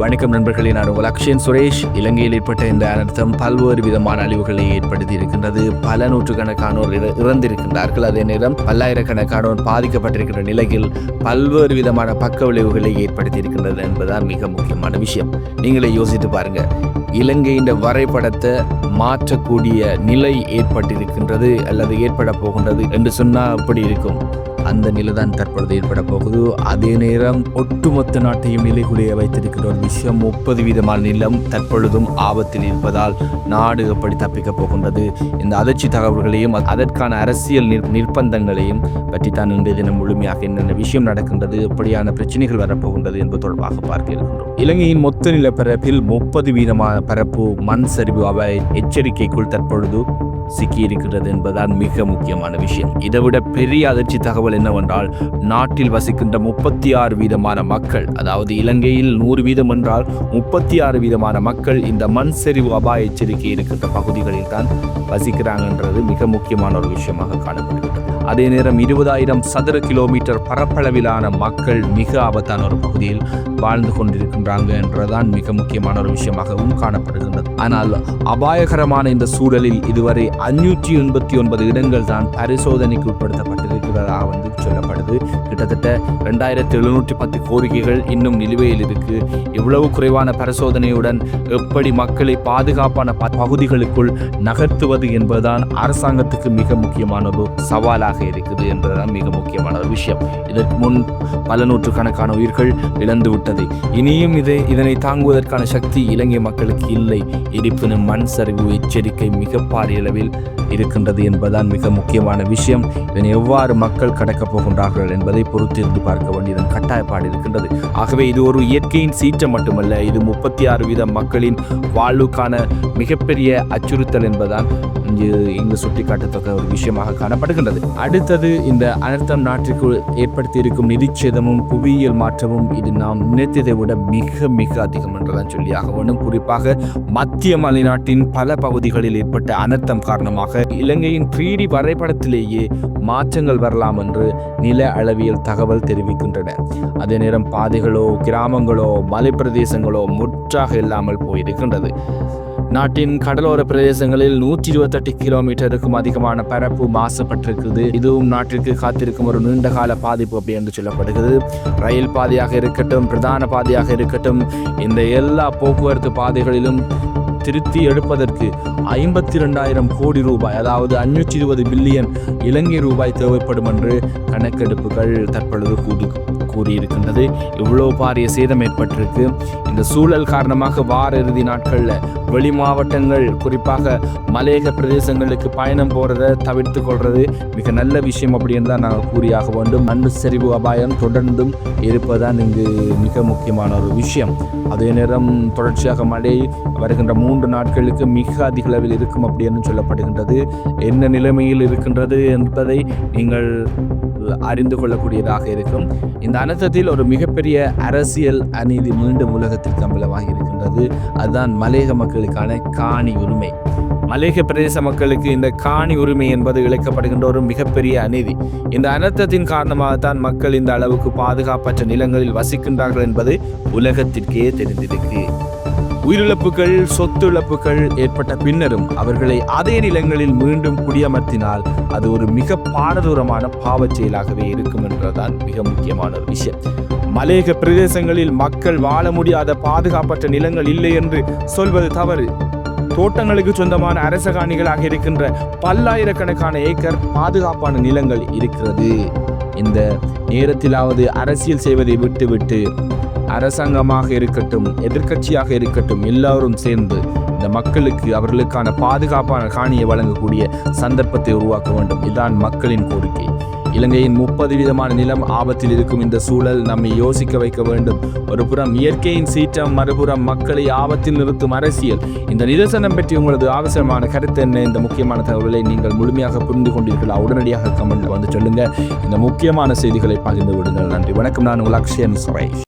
வணக்கம் நண்பர்களே, நான் உங்கள் அக்ஷயன் சுரேஷ். இலங்கையில் ஏற்பட்ட இந்த அனர்த்தம் பல்வேறு விதமான அழிவுகளை ஏற்படுத்தி இருக்கின்றது. பல நூற்றுக்கணக்கானோர் இறந்திருக்கின்றார்கள். அதே நேரம் பல்லாயிரக்கணக்கானோர் பாதிக்கப்பட்டிருக்கின்ற நிலையில் பல்வேறு விதமான பக்க விளைவுகளை ஏற்படுத்தி இருக்கின்றது என்பதுதான் மிக முக்கியமான விஷயம். நீங்களே யோசித்து பாருங்க, இலங்கையின் வரைபடத்தை மாற்றக்கூடிய நிலை ஏற்பட்டிருக்கின்றது அல்லது ஏற்பட போகின்றது என்று சொன்னால் அப்படி இருக்கும். அந்த நிலை தான் தற்பொழுது ஏற்பட போகுது. அதே நேரம் ஒட்டுமொத்த நாட்டையும் நிலைகுலைய வைத்திருக்கிற ஒரு விஷயம், 30 வீதமான நிலம் தற்பொழுதும் ஆபத்தில் இருப்பதால் நாடு எப்படி தப்பிக்கப் போகின்றது, இந்த அதிர்ச்சி தகவல்களையும் அதற்கான அரசியல் நிர்பந்தங்களையும் பற்றி தான் இன்றைய தினம் முழுமையாக என்னென்ன விஷயம் நடக்கின்றது, எப்படியான பிரச்சனைகள் வரப்போகின்றது என்பது தொடர்பாக பார்க்க இருக்கின்றோம். இலங்கையின் மொத்த நிலப்பரப்பில் 30 வீதமான பரப்பு மண் சரிவு அபாய எச்சரிக்கைக்குள் தற்பொழுது சிக்கியிருக்கிறது என்பதுதான் மிக முக்கியமான விஷயம். இதைவிட பெரிய அதிர்ச்சி தகவல் என்னவென்றால், நாட்டில் வசிக்கின்ற 36 வீதமான மக்கள், அதாவது இலங்கையில் 100 வீதம் என்றால் 36 வீதமான மக்கள் இந்த மண் சரிவு அபாய எச்சரிக்கை இருக்கின்ற பகுதிகளில் தான் வசிக்கிறாங்கன்றது மிக முக்கியமான ஒரு விஷயமாக காணப்படுகிறது. அதே நேரம் 20,000 சதுர கிலோமீட்டர் பரப்பளவிலான மக்கள் மிக ஆபத்தான ஒரு பகுதியில் வாழ்ந்து கொண்டிருக்கின்றாங்க என்றதான் மிக முக்கியமான ஒரு விஷயமாகவும் காணப்படுகின்றது. ஆனால் அபாயகரமான இந்த சூழலில் இதுவரை 589 இடங்கள் தான் பரிசோதனைக்கு உட்படுத்தப்பட்டிருக்கிறதாக சொல்லப்படுது. கிட்டத்தட்ட 2710 கோரிக்கைகள் இன்னும் நிலுவையில் இருக்கு. இவ்வளவு குறைவான பரிசோதனையுடன் எப்படி மக்களை பாதுகாப்பான பகுதிகளுக்குள் நகர்த்துவது என்பதுதான் அரசாங்கத்துக்கு மிக முக்கியமான ஒரு சவாலாக இருக்குது என்பதுதான் மிக முக்கியமான ஒரு விஷயம். இதற்கு முன் பல நூற்றுக்கணக்கான உயிர்கள் இழந்து விட்டது. இனியும் இதனை தாங்குவதற்கான சக்தி இலங்கை மக்களுக்கு இல்லை. இருப்பினும் மண் சரிவு எச்சரிக்கை மிக பாரிய அளவில் இருக்கின்றது என்பதுதான் மிக முக்கியமான விஷயம். இதனை எவ்வாறு மக்கள் கடக்கப் போகின்றார்கள் என்பதை பொறுத்திருந்து பார்க்க வேண்டியதன் கட்டாயப்பாடு இருக்கின்றது. ஆகவே இது ஒரு இயற்கையின் சீற்றம் மட்டுமல்ல, இது 36 வீத மக்களின் வாழ்வுக்கான மிகப்பெரிய அச்சுறுத்தல் என்பதுதான் இங்கு சுட்டிக்காட்டத்தக்க ஒரு விஷயமாக காணப்படுகின்றது. அடுத்தது, இந்த அனர்த்தம் நாட்டிற்கு ஏற்படுத்தி இருக்கும் நிதிச்சேதமும் புவியியல் மாற்றமும் இது நாம் நினைத்ததை விட மிக மிக அதிகம் என்றுதான் சொல்லியாக வேண்டும். குறிப்பாக மத்திய மலைநாட்டின் பல பகுதிகளில் ஏற்பட்ட அனர்த்தம் காரணமாக இலங்கையின் 3D வரைபடத்திலேயே மாற்றங்கள் வரலாம் என்று நில அளவியல் தகவல் தெரிவிக்கின்றன. அதே நேரம் பாதைகளோ கிராமங்களோ மலை பிரதேசங்களோ முற்றாக இல்லாமல் போயிருக்கின்றது. நாட்டின் கடலோர பிரதேசங்களில் 128 கிலோமீட்டருக்கும் அதிகமான பரப்பு மாசுபட்டிருக்குது. இதுவும் நாட்டிற்கு காத்திருக்கும் ஒரு நீண்டகால பாதிப்பு அப்படி என்று சொல்லப்படுகிறது. ரயில் பாதையாக இருக்கட்டும், பிரதான பாதையாக இருக்கட்டும், இந்த எல்லா போக்குவரத்து பாதைகளிலும் திருத்தி எடுப்பதற்கு 52,000 கோடி ரூபாய், அதாவது 520 பில்லியன் இலங்கை ரூபாய் தேவைப்படும் என்று கணக்கெடுப்புகள் தற்பொழுது கூறியிருக்கின்றது. இவ்வளோ பாரிய சேதம் ஏற்பட்டிருக்கு. இந்த சூழல் காரணமாக வார இறுதி நாட்களில் வெளி மாவட்டங்கள், குறிப்பாக மலையக பிரதேசங்களுக்கு பயணம் போகிறத தவிர்த்து கொள்வது மிக நல்ல விஷயம் அப்படின்னு தான் நாங்கள் கூறியாக வேண்டும். மண் சரிவு அபாயம் தொடர்ந்தும் இருப்பதுதான் இங்கு மிக முக்கியமான ஒரு விஷயம். அதே நேரம் தொடர்ச்சியாக மழை வருகின்ற 3 நாட்களுக்கு மிக அதிக அளவில் இருக்கும் அப்படின்னு சொல்லப்படுகின்றது. என்ன நிலைமையில் இருக்கின்றது என்பதை நீங்கள் அறிந்து கொள்ளக்கூடியதாக இருக்கும். இந்த அனர்த்தத்தில் ஒரு மிகப்பெரிய அரசியல் அநீதி மீண்டும் உலகத்திற்கு அம்பலமாகி இருக்கின்றது. அதுதான் மலையக மக்களுக்கான காணி உரிமை. மலையக பிரதேச மக்களுக்கு இந்த காணி உரிமை என்பது இழைக்கப்படுகின்ற ஒரு மிகப்பெரிய அநீதி. இந்த அனர்த்தத்தின் காரணமாகத்தான் மக்கள் இந்த அளவுக்கு பாதுகாப்பற்ற நிலங்களில் வசிக்கின்றார்கள் என்பது உலகத்திற்கே தெரிந்திருக்கு. உயிரிழப்புகள், சொத்து இழப்புகள் ஏற்பட்ட பின்னரும் அவர்களை அதே நிலங்களில் மீண்டும் குடியமர்த்தினால் அது ஒரு மிக பாரதூரமான பாவச் செயலாகவே இருக்கும் என்றதான் மிக முக்கியமான ஒரு விஷயம். மலையக பிரதேசங்களில் மக்கள் வாழ முடியாத பாதுகாப்பற்ற நிலங்கள் இல்லை என்று சொல்வது தவறு. தோட்டங்களுக்கு சொந்தமான அரச காணிகளாக இருக்கின்ற பல்லாயிரக்கணக்கான ஏக்கர் பாதுகாப்பான நிலங்கள் இருக்கிறது. இந்த நேரத்திலாவது அரசியல் செய்வதை விட்டுவிட்டு அரசாங்கமாக இருக்கட்டும், எதிர்க்கட்சியாக இருக்கட்டும், எல்லாரும் சேர்ந்து இந்த மக்களுக்கு அவர்களுக்கான பாதுகாப்பான காணியை வழங்கக்கூடிய சந்தர்ப்பத்தை உருவாக்க வேண்டும். இதுதான் மக்களின் கோரிக்கை. இலங்கையின் 30 வீதமான நிலம் ஆபத்தில் இருக்கும் இந்த சூழல் நம்மை யோசிக்க வைக்க வேண்டும். ஒரு புறம் இயற்கையின் சீற்றம், மறுபுறம் மக்களை ஆபத்தில் நிறுத்தும் அரசியல். இந்த நிதர்சனம் பற்றி உங்களது அவசரமான கருத்து என்ன? இந்த முக்கியமான தகவலை நீங்கள் முழுமையாக புரிந்து கொண்டீர்களா? உடனடியாக கமெண்ட்ல வந்து சொல்லுங்க. இந்த முக்கியமான செய்திகளை பகிர்ந்து விடுங்கள். நன்றி, வணக்கம். நான் உங்கள் அக்ஷயன் சுரேஷ்.